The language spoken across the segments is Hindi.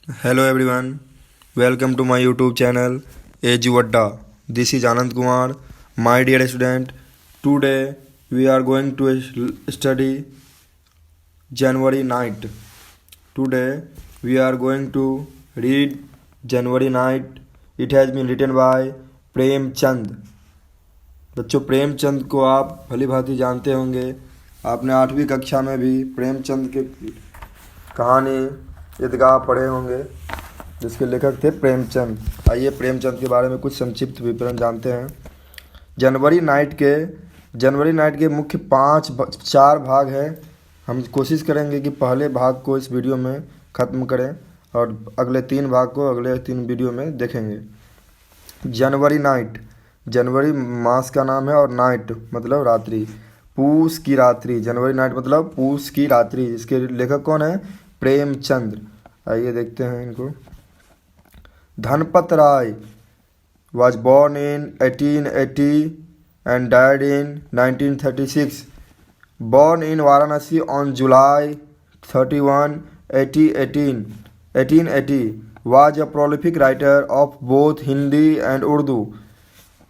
Hello everyone, welcome to my YouTube channel Eju Adda. This is Anand Kumar, my dear student. Today we are going to study January night. Today we are going to read January night. It has been written by Premchand. बच्चों प्रेमचंद को आप भली भांति जानते होंगे. आपने 8वीं कक्षा में भी प्रेमचंद की कहानी ईदगाह पढ़े होंगे जिसके लेखक थे प्रेमचंद. आइए प्रेमचंद के बारे में कुछ संक्षिप्त विवरण जानते हैं. जनवरी नाइट के मुख्य 4 भाग हैं. हम कोशिश करेंगे कि पहले भाग को इस वीडियो में ख़त्म करें और अगले 3 भाग को अगले 3 वीडियो में देखेंगे. जनवरी नाइट, जनवरी मास का नाम है और नाइट मतलब रात्रि. पूस की रात्रि, जनवरी नाइट मतलब पूस की रात्रि. इसके लेखक कौन है? प्रेमचंद. आइए देखते हैं इनको. धनपत राय was born in 1880 and died in 1936. Born in Varanasi on July 31, 1880, was a prolific writer of both Hindi and Urdu.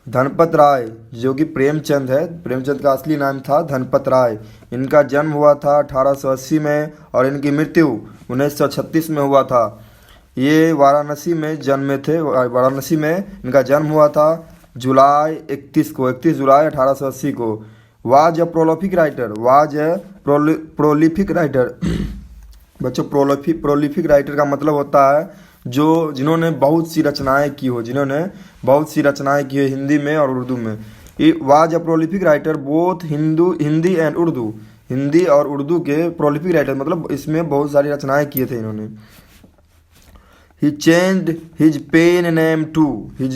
Dhanpat राय जो कि प्रेमचंद है, प्रेमचंद का असली नाम था धनपत राय. इनका जन्म हुआ था 1880 में और इनकी मृत्यु 1936 में हुआ था. ये वाराणसी में जन्मे थे. वाराणसी में इनका जन्म हुआ था जुलाई 31 जुलाई 1880 को. Was a prolific writer. बच्चों प्रोलिफिक राइटर का मतलब होता है जिन्होंने बहुत सी रचनाएं की हो हिंदी में और उर्दू में. Was a prolific writer both Hindi and Urdu. Hindi और उर्दू के प्रोलिफिक राइटर मतलब इसमें बहुत सारी रचनाएं किए थे इन्होंने. He changed his pen name too. He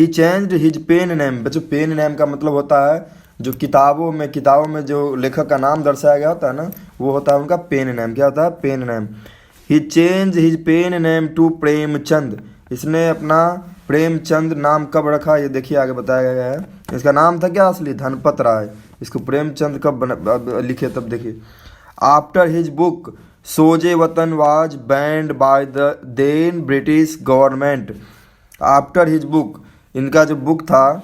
changed his pen name. बच्चों पेन नेम का मतलब होता है जो किताबों में जो लेखक का नाम दर्शाया गया होता है ना, वो होता है उनका पेन नेम. क्या होता है? Pen name. He changed his pen name to Premchand. इसने अपना प्रेमचंद नाम कब रखा ये देखिए आगे बताया गया है. इसका नाम था क्या असली? धनपत राय. इसको प्रेमचंद कब लिखे तब देखिए. After his book Soze Watan was banned by the then British government. After his book, इनका जो बुक था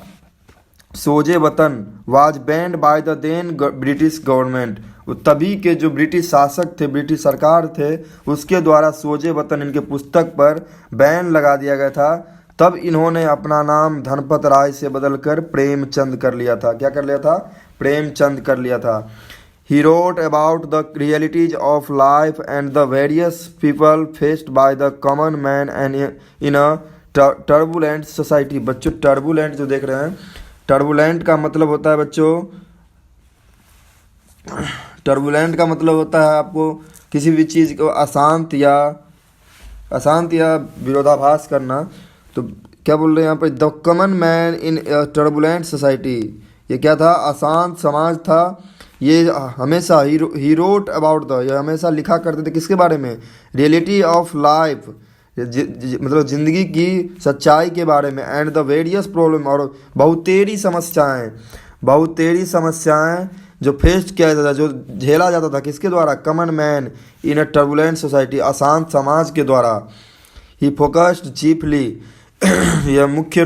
Soze Watan was banned by the then British government. तभी के जो ब्रिटिश शासक थे, ब्रिटिश सरकार थे, उसके द्वारा सोजे वतन इनके पुस्तक पर बैन लगा दिया गया था. तब इन्होंने अपना नाम धनपत राय से बदलकर प्रेमचंद कर लिया था. क्या कर लिया था? प्रेमचंद कर लिया था. He wrote about the realities of life and the various people faced by the common man and in a turbulent society. बच्चों turbulent जो देख रहे हैं, turbulent का मतलब होता है बच्चों, turbulent का मतलब होता है आपको किसी भी चीज़ को अशांत या विरोधाभास करना. तो क्या बोल रहे हैं यहाँ पर? The common man in turbulent society. ये क्या था? अशांत समाज था. ये हमेशा ही रोट अबाउट ये हमेशा लिखा करते थे किसके बारे में? रियलिटी ऑफ लाइफ मतलब ज़िंदगी की सच्चाई के बारे में. एंड द वेरियस प्रॉब्लम और बहुतेरी समस्याएं जो फेस किया जाता था, जो झेला जाता था किसके द्वारा? Common man in a turbulent society, अशांत समाज के द्वारा. ही फोकस्ड चीफली यह मुख्य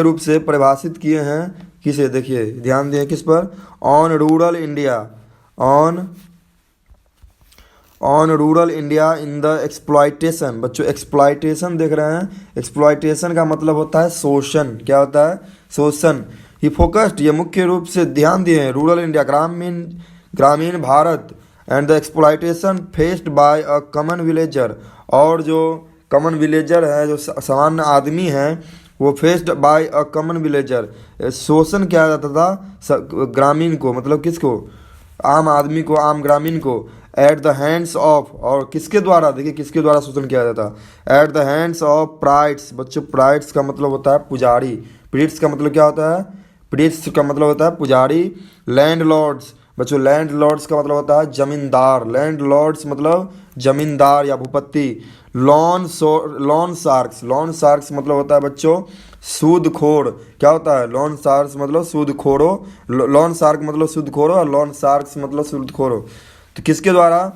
रूप से परिभाषित किए हैं किसे? देखिए ध्यान दें किस पर? On rural India in the exploitation. बच्चों एक्सप्लॉयटेशन देख रहे हैं. एक्सप्लॉयटेशन का मतलब होता है शोषण. क्या होता है? शोषण. ही फोकस्ड ये मुख्य रूप से ध्यान दिए हैं रूरल इंडिया ग्रामीण Bharat and the exploitation faced by a common villager. और जो कॉमन विलेजर है, जो सामान्य आदमी हैं, वो faced by a common villager. शोषण किया जाता था ग्रामीण को मतलब किसको? आम आदमी को, आम ग्रामीण को. एट द हैंड्स ऑफ और किसके द्वारा? देखिए किसके द्वारा शोषण किया जाता? At the hands of prides. बच्चों प्राइड्स का मतलब होता है पुजारी. प्रीट्स का मतलब क्या होता है? प्रीट्स का मतलब होता है पुजारी. Landlords. बच्चों लैंड लॉर्ड्स का मतलब होता है जमींदार. लैंड लॉर्ड्स मतलब जमींदार या भूपति. लॉन शार्क्स मतलब होता है बच्चों सूदखोर. क्या होता है? लॉन शार्क्स मतलब सूदखोरो और लॉन शार्क्स मतलब सूदखोरो. तो किसके द्वारा?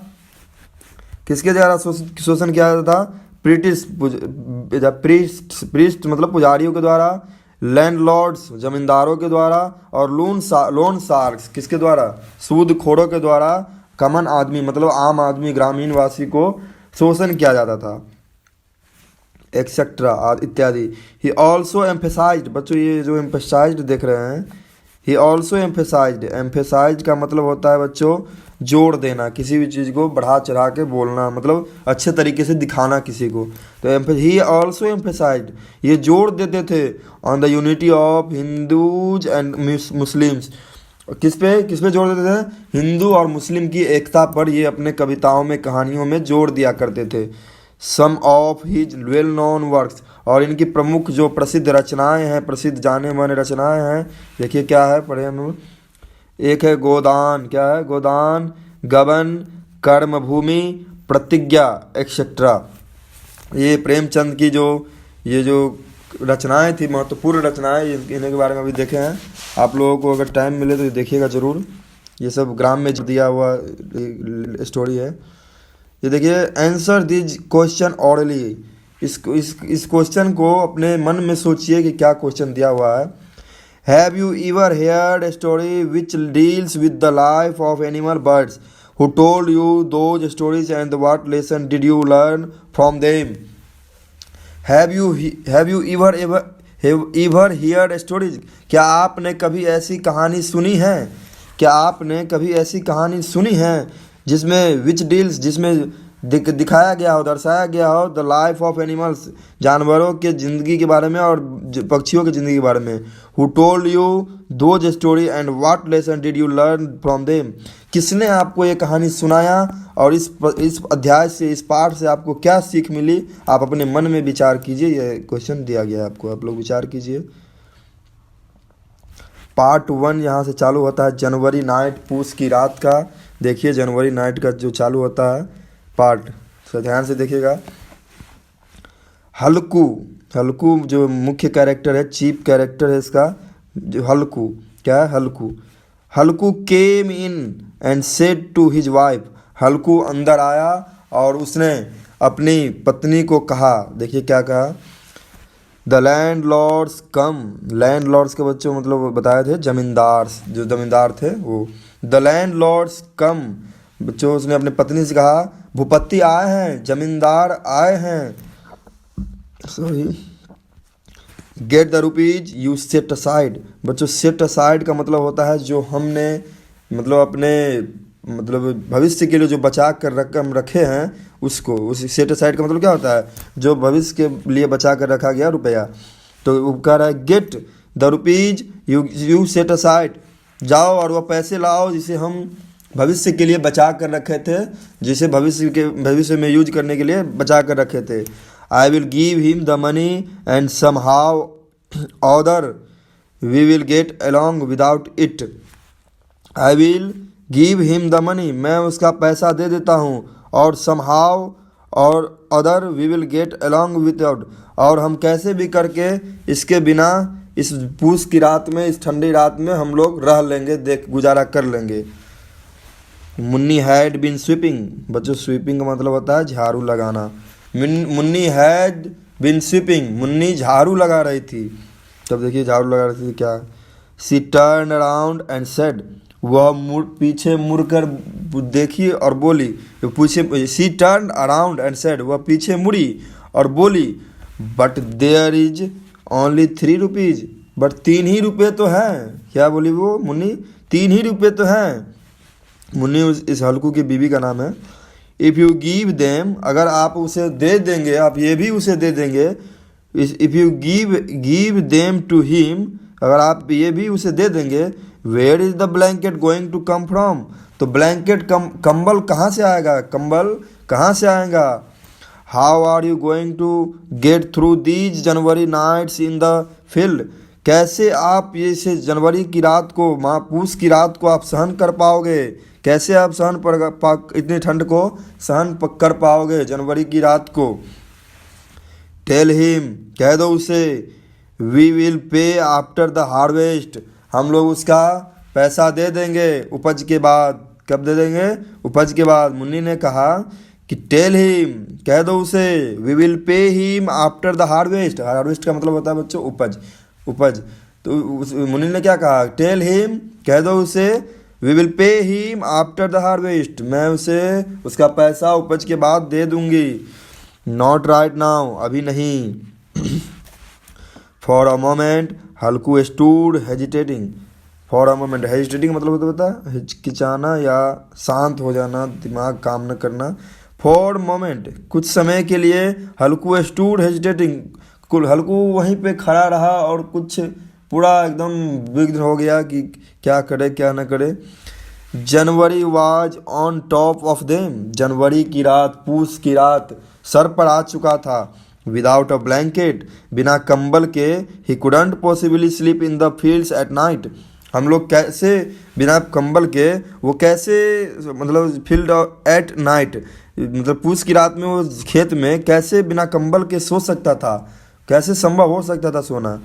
किसके द्वारा शोषण किया जाता था? ब्रिटिश प्रीस्ट मतलब पुजारियों के द्वारा, लैंडलॉर्ड्स जमींदारों के द्वारा, और लोन शार्क्स किसके द्वारा? सूदखोरों के द्वारा कॉमन आदमी मतलब आम आदमी ग्रामीण वासी को शोषण किया जाता था, एक्सेट्रा इत्यादि। ही ऑल्सो एम्फेसाइज्ड, बच्चों ये जो एम्फेसाइज्ड देख रहे हैं, ही ऑल्सो एम्फेसाइज्ड, एम्फेसाइज्ड का मतलब होता है बच्चों जोड़ देना, किसी भी चीज़ को बढ़ा चढ़ा के बोलना, मतलब अच्छे तरीके से दिखाना किसी को। तो ही ऑल्सो एम्फेसाइज्ड, ये जोड़ देते थे on the unity of Hindus and Muslims. किस पे जोड़ देते थे? हिंदू और मुस्लिम की एकता पर ये अपने कविताओं में कहानियों में जोड़ दिया करते थे। Some of his well known works, और इनकी प्रमुख जो प्रसिद्ध रचनाएं हैं, प्रसिद्ध जाने माने रचनाएं हैं, देखिए क्या है, पढ़े हम लोग। एक है गोदान, क्या है? गोदान, गबन, कर्मभूमि, प्रतिज्ञा एक्सेट्रा। ये प्रेमचंद की ये जो रचनाएं थी, महत्वपूर्ण रचनाएं, इन्हीं के बारे में अभी देखे हैं। आप लोगों को अगर टाइम मिले तो देखिएगा ज़रूर, ये सब ग्राम में दिया हुआ स्टोरी है। ये देखिए, आंसर दिस क्वेश्चन ऑरली, इस क्वेश्चन को अपने मन में सोचिए कि क्या क्वेश्चन दिया हुआ है। Have you ever heard a story which deals with the life of animal birds, who told you those stories and what lesson did you learn from them? Have you ever heard stories, क्या आपने कभी ऐसी कहानी सुनी है? क्या आपने कभी ऐसी कहानी सुनी है जिसमें विच डील्स, जिसमें दिखाया गया हो, दर्शाया गया हो द लाइफ ऑफ एनिमल्स, जानवरों के ज़िंदगी के बारे में और पक्षियों की ज़िंदगी के बारे में। Who told you those story and what lesson did you learn from them, किसने आपको ये कहानी सुनाया और इस अध्याय से, इस पाठ से आपको क्या सीख मिली? आप अपने मन में विचार कीजिए, ये क्वेश्चन दिया गया है आपको, आप लोग विचार कीजिए। पार्ट 1 यहाँ से चालू होता है, जनवरी नाइट, पूस की रात का। देखिए जनवरी नाइट का जो चालू होता है पार्ट, तो ध्यान से देखिएगा। हल्कू जो मुख्य कैरेक्टर है, चीफ कैरेक्टर है इसका, जो हल्कू, क्या है? हल्कू केम in and said to his wife, हल्कू अंदर आया और उसने अपनी पत्नी को कहा, देखिए क्या कहा। द लैंडलॉर्ड्स कम, लैंडलॉर्ड्स के बच्चों मतलब बताए थे जमींदार, जो जमींदार थे वो। द लैंडलॉर्ड्स कम, बच्चों उसने अपनी पत्नी से कहा, भूपति आए हैं, जमींदार आए हैं, sorry. Get the rupees you set aside, बच्चों सेट असाइड का मतलब होता है जो हमने मतलब अपने मतलब भविष्य के लिए जो बचा कर रकम रखे हैं उसको, उस सेट असाइड का मतलब क्या होता है? जो भविष्य के लिए बचा कर रखा गया रुपया। तो वो कह रहा है get the rupees you set aside, जाओ और वह पैसे लाओ जिसे हम भविष्य के लिए बचा कर रखे थे, जिसे भविष्य में यूज करने के लिए बचा कर रखे थे। I will give him the money and somehow other we will get along without it. I will give him the money, मैं उसका पैसा दे देता हूँ, और सम हाउ और other we will get along without, और हम कैसे भी करके इसके बिना इस पूस की रात में, इस ठंडी रात में हम लोग रह लेंगे, देख गुजारा कर लेंगे। मुन्नी हैड बीन स्वीपिंग, बच्चों स्वीपिंग का मतलब होता है झाड़ू लगाना। Munni had been sweeping, Munni झाड़ू लगा रही थी। तब देखिए झाड़ू लगा रही थी क्या। She turn around and said, वह पीछे मुड़कर देखी और बोली, पीछे she turn around and said, वह पीछे मुड़ी और बोली, but there is only 3 rupees, बट 3 ही रुपये तो हैं। क्या बोली वो मुन्नी? 3 ही रुपये तो हैं। मुन्नी इस हल्कू की बीवी का नाम है। इफ़ यू गिव देम, अगर आप उसे दे देंगे, आप ये भी उसे दे देंगे। If you give them to him, अगर आप ये भी उसे दे देंगे। Where is the blanket going to come from, तो ब्लैंकेट कंबल कहाँ से आएगा? कंबल कहाँ से आएगा? How are you going to get through these January nights in the field, कैसे आप ये से जनवरी की रात को, पूस की रात को आप सहन कर पाओगे? कैसे आप इतनी ठंड को सहन कर पाओगे जनवरी की रात को? टेल हिम, कह दो उसे, we will pay after the harvest, हम लोग उसका पैसा दे देंगे उपज के बाद। कब दे देंगे? उपज के बाद। मुन्नी ने कहा कि टेल हिम, कह दो उसे, we will pay him after the harvest. Harvest का मतलब होता है बच्चों उपज, उपज। तो मुनि ने क्या कहा, टेल हिम, कह दो उसे, we will pay him after the harvest, मैं उसे उसका पैसा उपज के बाद दे दूंगी। नॉट राइट नाउ, अभी नहीं। For a moment Halku stood hesitating. For a moment hesitating मतलब होता है हिचकिचाना या शांत हो जाना, दिमाग काम न करना। फॉर मोमेंट कुछ समय के लिए, हल्कू स्टूड हेजिटेटिंग, कुल हल्कू वहीं पे खड़ा रहा और कुछ पूरा एकदम विघ्न हो गया कि क्या करे क्या न करे। January was on top of them, जनवरी की रात, पूस की रात सर पर आ चुका था। विदाउट अ ब्लैंकेट, बिना कंबल के, he couldn't possibly sleep in the fields at night. हम लोग कैसे बिना कंबल के, वो कैसे मतलब फील्ड एट नाइट, मतलब पूस की रात में वो खेत में कैसे बिना कंबल के सो सकता था, कैसे संभव हो सकता था सोना।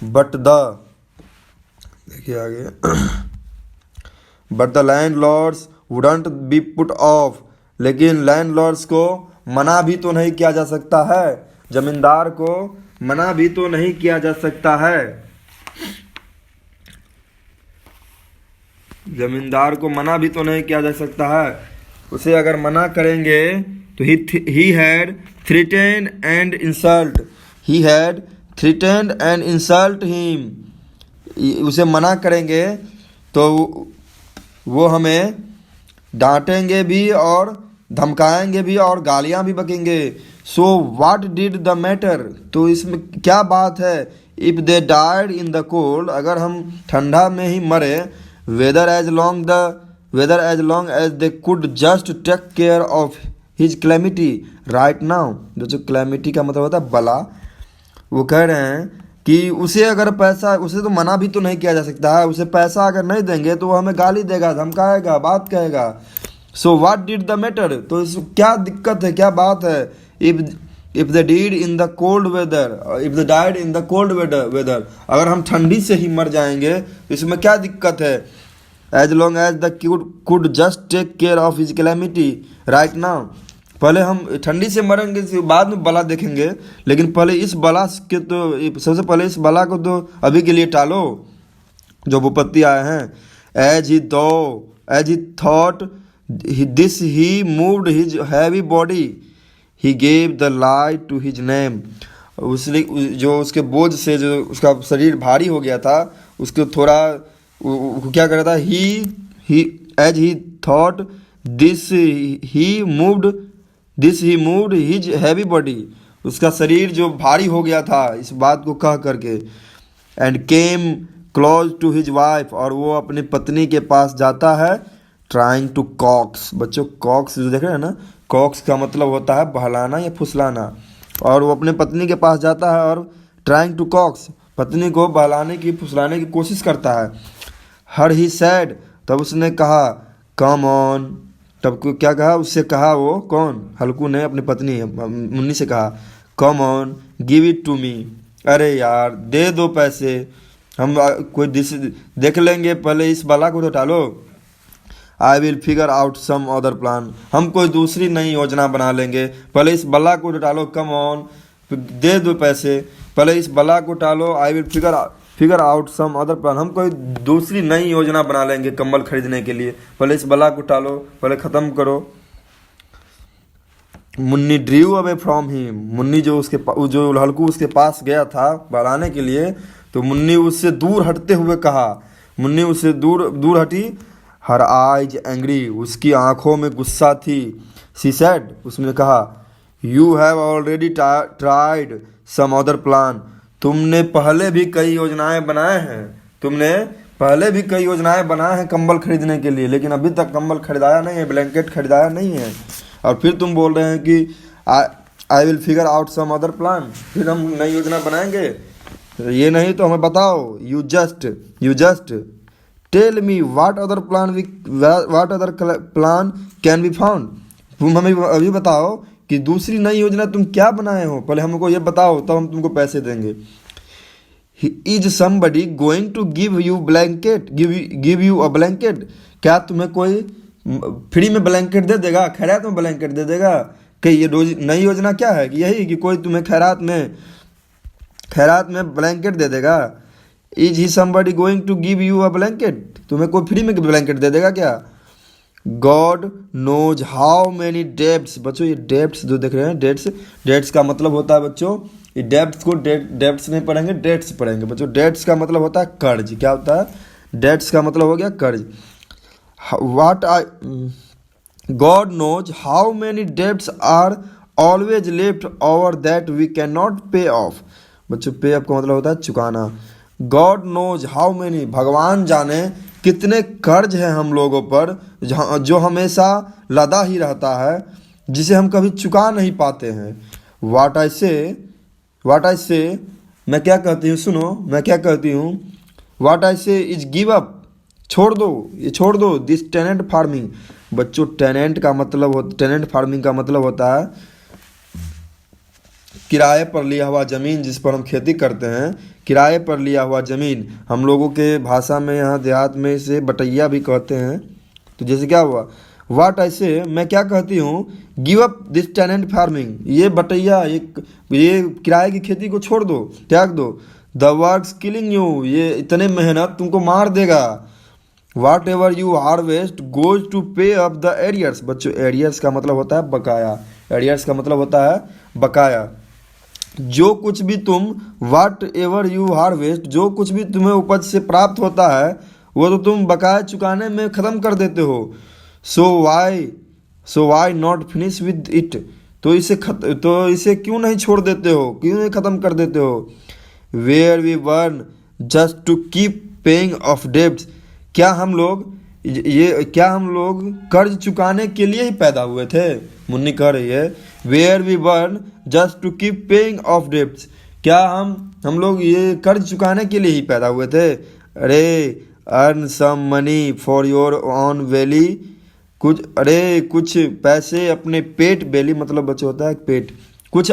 बट द, देखिए आगे, but the landlords wouldn't be put off, लेकिन लैंड लॉर्ड्स को मना भी तो नहीं किया जा सकता है, जमींदार को मना भी तो नहीं किया जा सकता है, जमींदार को मना भी तो नहीं किया जा सकता है। उसे अगर मना करेंगे तो he had threatened and insult, he had threatened and insult him, उसे मना करेंगे तो वो हमें डांटेंगे भी और धमकाएंगे भी और गालियां भी बकेंगे। So what did the matter, तो इसमें क्या बात है। If they died in the cold, अगर हम ठंडा में ही मरे, whether as long as they could just take care of his calamity right now, जो क्लैमिटी का मतलब होता है बला। वो कह रहे हैं कि उसे अगर पैसा, उसे तो मना भी तो नहीं किया जा सकता है, उसे पैसा अगर नहीं देंगे तो वो हमें गाली देगा, धमकाएगा, बात कहेगा। So what did the matter, तो क्या दिक्कत है, क्या बात है। If the deed in the cold weather, if the died in the cold weather, अगर हम ठंडी से ही मर जाएंगे तो इसमें क्या दिक्कत है। As long as the could just take care of his calamity right now, पहले हम ठंडी से मरेंगे तो बाद में बला देखेंगे, लेकिन पहले इस बला के तो, सबसे पहले इस बला को तो अभी के लिए टालो जो विपत्ति आए हैं। As he thought this he moved his heavy body, he gave the light to his name, उसने जो उसके बोझ से जो उसका शरीर भारी हो गया था, उसको थोड़ा क्या कर रहा था, he as he thought this he moved his heavy body, उसका शरीर जो भारी हो गया था इस बात को कह करके। And came close to his wife, और वो अपनी पत्नी के पास जाता है। ट्राइंग टू कॉक्स, बच्चों कॉक्स जो देख रहे हैं ना, कॉक्स का मतलब होता है बहलाना या फुसलाना, और वो अपने पत्नी के पास जाता है और ट्राइंग टू कॉक्स, पत्नी को बहलाने की फुसलाने की कोशिश करता है। हर ही सैड, तब उसने कहा, कम ऑन, तब को क्या कहा, उससे कहा, वो कौन, हल्कू ने अपनी पत्नी मुन्नी से कहा, come on give it to me, अरे यार दे दो पैसे, हम कोई देख लेंगे, पहले इस बला को तो टालो। I will figure out some other plan, हम कोई दूसरी नई योजना बना लेंगे, पहले इस बला को तो टालो, कम ऑन, दे दो पैसे, पहले इस बला को टालो। I will figure out some other plan, हम कोई दूसरी नई योजना बना लेंगे कंबल खरीदने के लिए, पहले इस बला को टालो, पहले ख़त्म करो। Munni ड्रीव away from him, Munni जो जो हल्कू उसके पास गया था बहलाने के लिए, तो मुन्नी उससे दूर हटते हुए कहा, मुन्नी उससे दूर हटी। हर आइज एंग्री, उसकी आंखों में गुस्सा थी। शी सेड, उसने कहा, you have already tried some other plan, तुमने पहले भी कई योजनाएं बनाए हैं, तुमने पहले भी कई योजनाएं बनाए हैं कंबल खरीदने के लिए, लेकिन अभी तक कंबल खरीदाया नहीं है, ब्लैंकेट खरीदाया नहीं है, और फिर तुम बोल रहे हैं कि I will figure out some other plan, फिर हम नई योजना बनाएंगे। ये नहीं तो हमें बताओ, you just tell me what other plan can be found, तुम हमें अभी बताओ कि दूसरी नई योजना तुम क्या बनाए हो, पहले हमको ये बताओ, तब हम तुमको पैसे देंगे। Is somebody going to give you a blanket, क्या तुम्हें कोई फ्री में ब्लैंकेट दे देगा, खैरात में ब्लैंकेट दे देगा? कि ये रोज नई योजना क्या है कि यही कि कोई तुम्हें खैरात में ब्लैंकेट दे देगा? Is he somebody going to give you a blanket? तुम्हें कोई फ्री में ब्लैंकेट दे देगा क्या? God knows how many debts. बच्चों ये डेब्ट्स जो देख रहे हैं, डेट्स का मतलब होता है बच्चों, ये डेब्ट्स को डेब्ट्स नहीं पढ़ेंगे, डेट्स पढ़ेंगे बच्चों। डेट्स का मतलब होता है कर्ज। क्या होता है? डेट्स का मतलब हो गया कर्ज। What I god knows how many debts are always left over that we can not pay off. बच्चों पे ऑफ का मतलब होता है चुकाना। गॉड नोज हाउ मैनी, भगवान जाने कितने कर्ज हैं हम लोगों पर जो हमेशा लदा ही रहता है, जिसे हम कभी चुका नहीं पाते हैं। वाट आई से मैं क्या कहती हूँ, सुनो मैं क्या कहती हूँ। वाट आई से इज गिव अप, छोड़ दो, ये छोड़ दो। This tenant farming. बच्चों टेनेंट फार्मिंग का मतलब होता है किराए पर लिया हुआ ज़मीन, जिस पर हम खेती करते हैं, किराए पर लिया हुआ ज़मीन। हम लोगों के भाषा में यहाँ देहात में इसे बटैया भी कहते हैं। तो जैसे क्या हुआ, वाट ऐसे मैं क्या कहती हूँ, give up this tenant farming, ये बटैया ये किराए की खेती को छोड़ दो, त्याग दो। द वर्क्स किलिंग यू, ये इतने मेहनत तुमको मार देगा। Whatever you harvest goes to pay up the arrears. बच्चों एरियर्स का मतलब होता है बकाया। एरियर्स का मतलब होता है बकाया। जो कुछ भी तुम वाट एवर यू हार्वेस्ट, जो कुछ भी तुम्हें उपज से प्राप्त होता है वो तो तुम बकाया चुकाने में ख़त्म कर देते हो। So why not finish with it, तो इसे क्यों नहीं छोड़ देते हो, क्यों नहीं ख़त्म कर देते हो। Were we born just to keep paying off debts, क्या हम लोग कर्ज चुकाने के लिए ही पैदा हुए थे? मुन्नी कह रही है where we burn just to keep paying off debts, क्या हम लोग ये कर्ज चुकाने के लिए ही पैदा हुए थे? अरे earn some money for your own belly, कुछ पैसे अपने पेट, बेली मतलब बच्चे होता है पेट, कुछ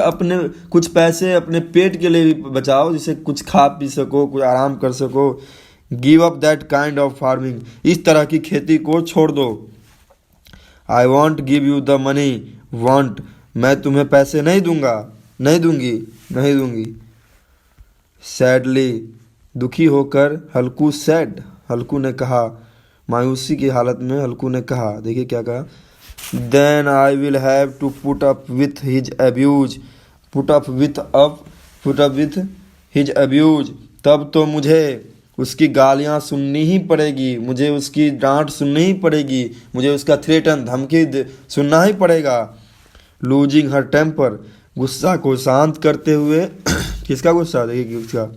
पैसे अपने पेट के लिए भी बचाओ, जिसे कुछ खा पी सको, कुछ आराम कर सको। Give up that kind of farming, इस तरह की खेती को छोड़ दो। I want give you the money, want, मैं तुम्हें पैसे नहीं दूंगी। सैडली, दुखी होकर, हल्कू ने कहा, मायूसी की हालत में हल्कू ने कहा, देखिए क्या कहा, then I will have to put up with his abuse, put up with his abuse, तब तो मुझे उसकी गालियाँ सुननी ही पड़ेगी, मुझे उसकी डांट सुननी ही पड़ेगी, मुझे उसका थ्रेटन, धमकी सुनना ही पड़ेगा। लूजिंग हर टेम्पर, गुस्सा को शांत करते हुए किसका गुस्सा, देखिए किसका,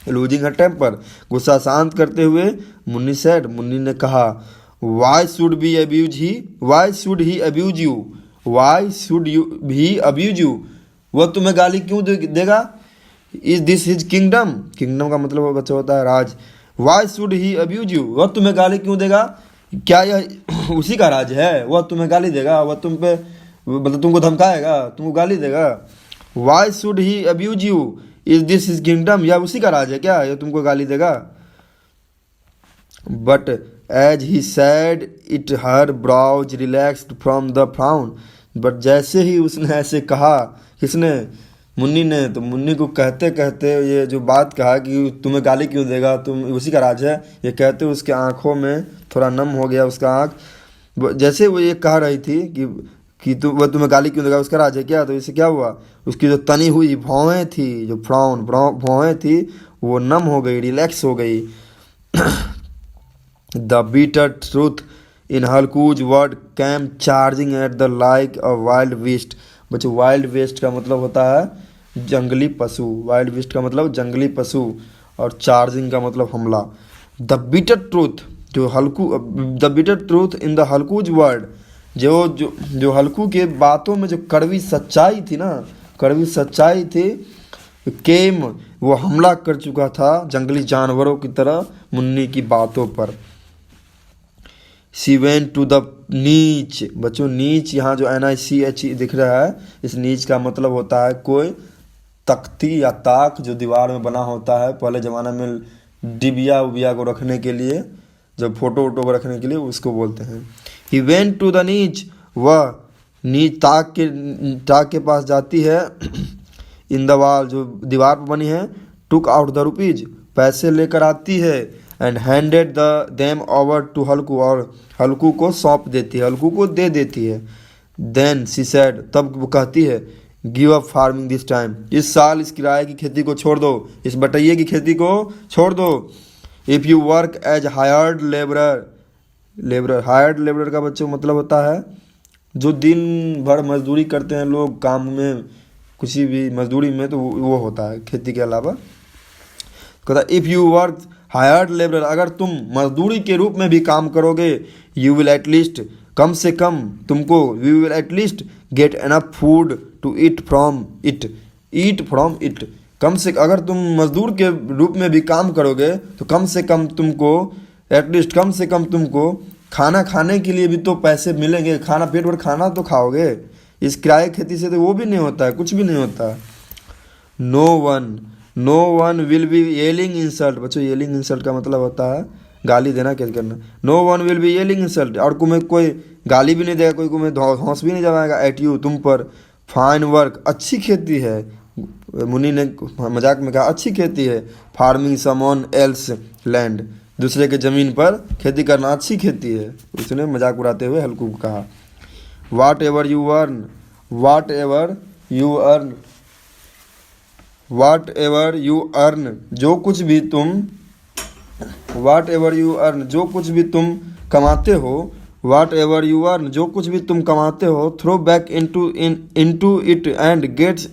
लूजिंग हर टेम्पर, गुस्सा शांत करते हुए मुन्नी ने कहा, Y should he abuse you, वह तुम्हें गाली क्यों देगा? इज दिस हिज किंगडम का मतलब बच्चा होता है राज। Why should he abuse you, वह तुम्हें गाली क्यों देगा? क्या यह उसी का राज है? वह तुम्हें गाली देगा, वह तुम पे मतलब तुमको धमकाएगा, तुमको गाली देगा। Y should he abuse you, is this his kingdom, या उसी का राज है क्या, यह तुमको गाली देगा? But as he said it her brows relaxed from the frown, बट जैसे ही उसने ऐसे कहा, किसने, मुन्नी ने, तो मुन्नी को कहते कहते ये जो बात कहा कि तुम्हें गाली क्यों देगा, तुम उसी का राज है, ये कहते उसके आंखों में थोड़ा नम हो गया उसका आंख। जैसे वो ये कह रही थी कि वह तुम्हें गाली क्यों देगा, उसका राज है क्या, तो इससे क्या हुआ, उसकी जो तनी हुई भौहें थी, जो भौहें थी, वो नम हो गई, रिलैक्स हो गई। The bitter truth in Halku's word came charging at the like a wild beast. बच्चों वाइल्ड बेस्ट का मतलब होता है जंगली पशु, वाइल्ड बीस्ट का मतलब जंगली पशु, और चार्जिंग का मतलब हमला। The bitter truth in the हल्कूज word, जो हल्कू के बातों में जो कड़वी सच्चाई थी, केम, वो हमला कर चुका था जंगली जानवरों की तरह मुन्नी की बातों पर। सी वेंट टू द नीच, बच्चों नीच यहाँ जो NICH दिख रहा है, इस नीच का मतलब होता है कोई तख्ती या ताक जो दीवार में बना होता है, पहले ज़माना में डिबिया उबिया को रखने के लिए, जब फोटो वोटो को रखने के लिए उसको बोलते हैं। ही वेंट टू द नीच, वह नीच ताक के पास जाती है, इन द वॉल जो दीवार पर बनी है, टुक आउट द रुपीज पैसे लेकर आती है, and handed the them over to हल्कू और हल्कू को सौंप देती है, हल्कू को दे देती है। देन सी सेड तब वो कहती है, give up farming this time, इस साल इस किराए की खेती को छोड़ दो, इस बटैये की खेती को छोड़ दो। If you work as hired labourer hired labourer का बच्चों मतलब होता है जो दिन भर मजदूरी करते हैं लोग काम में, किसी भी मजदूरी में, तो वो होता है खेती के अलावा। कहता if you work hired labourer, अगर तुम मजदूरी के रूप में भी काम करोगे, यू विल एटलीस्ट कम से कम तुमको, you will at least get enough food to eat from it, कम से अगर तुम मजदूर के रूप में भी काम करोगे तो कम से कम तुमको एटलीस्ट कम से कम तुमको खाना खाने के लिए भी तो पैसे मिलेंगे, खाना पेट भर खाना तो खाओगे। इस किराए खेती से तो वो भी नहीं होता है, कुछ भी नहीं होता। No one will be yelling insult, बच्चों येलिंग इंसल्ट का मतलब होता है गाली देना, कैसे करना। No one will be yelling insult, और तुम्हें कोई गाली भी नहीं देगा, कोई तुम्हें हौस भी नहीं जमाएगा, एट यू तुम पर। फाइन वर्क अच्छी खेती है, मुनि ने मजाक में कहा अच्छी खेती है। फार्मिंग समवन एल्स लैंड, दूसरे के ज़मीन पर खेती करना अच्छी खेती है, उसने मजाक उड़ाते हुए हल्कू को कहा। वाट एवर यू अर्न जो कुछ भी तुम कमाते हो, throw back into it and gets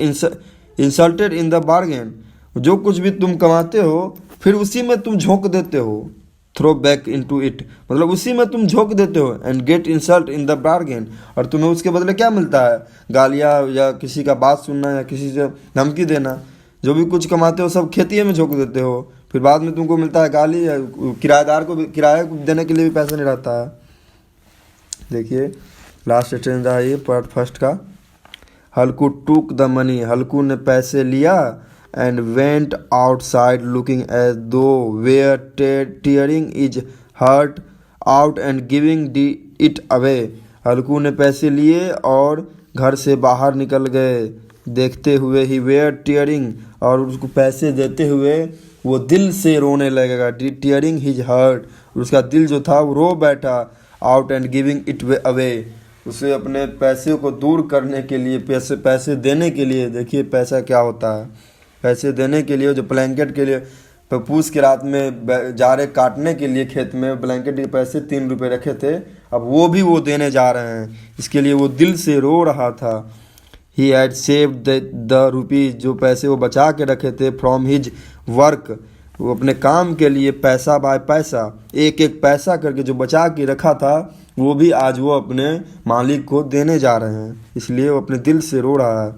insulted in the bargain, जो कुछ भी तुम कमाते हो फिर उसी में तुम झोंक देते हो। थ्रो बैक इनटू इट मतलब उसी में तुम झोंक देते हो, and get insult in the bargain, और तुम्हें उसके बदले क्या मिलता है, गालियाँ या किसी का बात सुनना या किसी से धमकी देना। जो भी कुछ कमाते हो सब खेती में झोंक देते हो, फिर बाद में तुमको मिलता है गाली, या किराएदार को किराया देने के लिए भी पैसा नहीं रहता है। देखिए लास्ट स्टेज रहा ये पार्ट फर्स्ट का। हल्कू टूक द मनी, हल्कू ने पैसे लिया, and went outside looking as though were tearing his heart out and giving it away, Halku ने पैसे लिए और घर से बाहर निकल गए देखते हुए ही वेयर टीयरिंग, और उसको पैसे देते हुए वो दिल से रोने लगेगा। टीयरिंग हिज हर्ट, उसका दिल जो था वो रो बैठा। Out and giving it away, उसे अपने पैसे को दूर करने के लिए, पैसे देने के लिए, देखिए पैसा क्या होता है, पैसे देने के लिए जो ब्लैंकेट के लिए पपूस की रात में जा रहे काटने के लिए खेत में, ब्लैंकेट के पैसे 3 रुपये रखे थे, अब वो भी वो देने जा रहे हैं, इसके लिए वो दिल से रो रहा था। He had saved the rupees, जो पैसे वो बचा के रखे थे, फ्रॉम हिज वर्क, वो अपने काम के लिए पैसा बाय पैसा, एक एक पैसा करके जो बचा के रखा था वो भी आज वो अपने मालिक को देने जा रहे हैं, इसलिए वो अपने दिल से रो रहा है।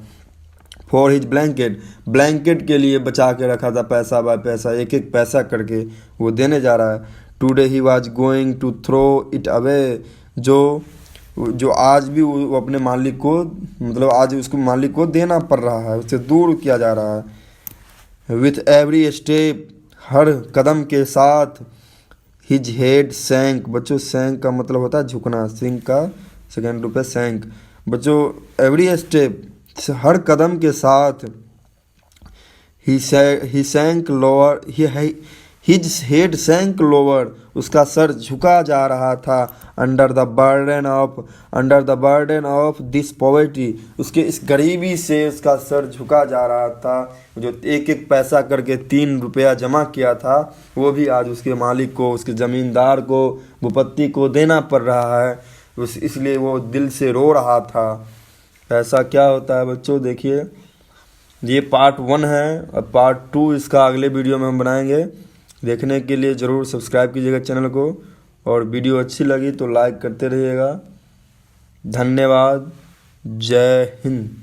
फॉर हिज ब्लैंकेट के लिए बचा के रखा था पैसा बाय पैसा, एक एक पैसा करके वो देने जा रहा है। Today he was going to throw it away, जो आज भी वो अपने मालिक को, मतलब आज उसको मालिक को देना पड़ रहा है, उससे दूर किया जा रहा है। विथ एवरी स्टेप, हर कदम के साथ, हिज हेड सैंक, बच्चों सैंक का मतलब होता है झुकना, सिंक का सेकेंड रूप है सैंक। बच्चों एवरी स्टेप हर कदम के साथ, ही सैंक लोअर, हिज हेड सैंक लोअर, उसका सर झुका जा रहा था। Under the burden of this poverty, उसके इस गरीबी से उसका सर झुका जा रहा था। जो एक एक पैसा करके 3 रुपया जमा किया था वो भी आज उसके मालिक को, उसके ज़मींदार को, भूपति को देना पड़ रहा है, इसलिए वो दिल से रो रहा था। ऐसा क्या होता है बच्चों, देखिए ये पार्ट 1 है, और पार्ट 2 इसका अगले वीडियो में हम बनाएंगे। देखने के लिए ज़रूर सब्सक्राइब कीजिएगा चैनल को, और वीडियो अच्छी लगी तो लाइक करते रहिएगा। धन्यवाद, जय हिंद।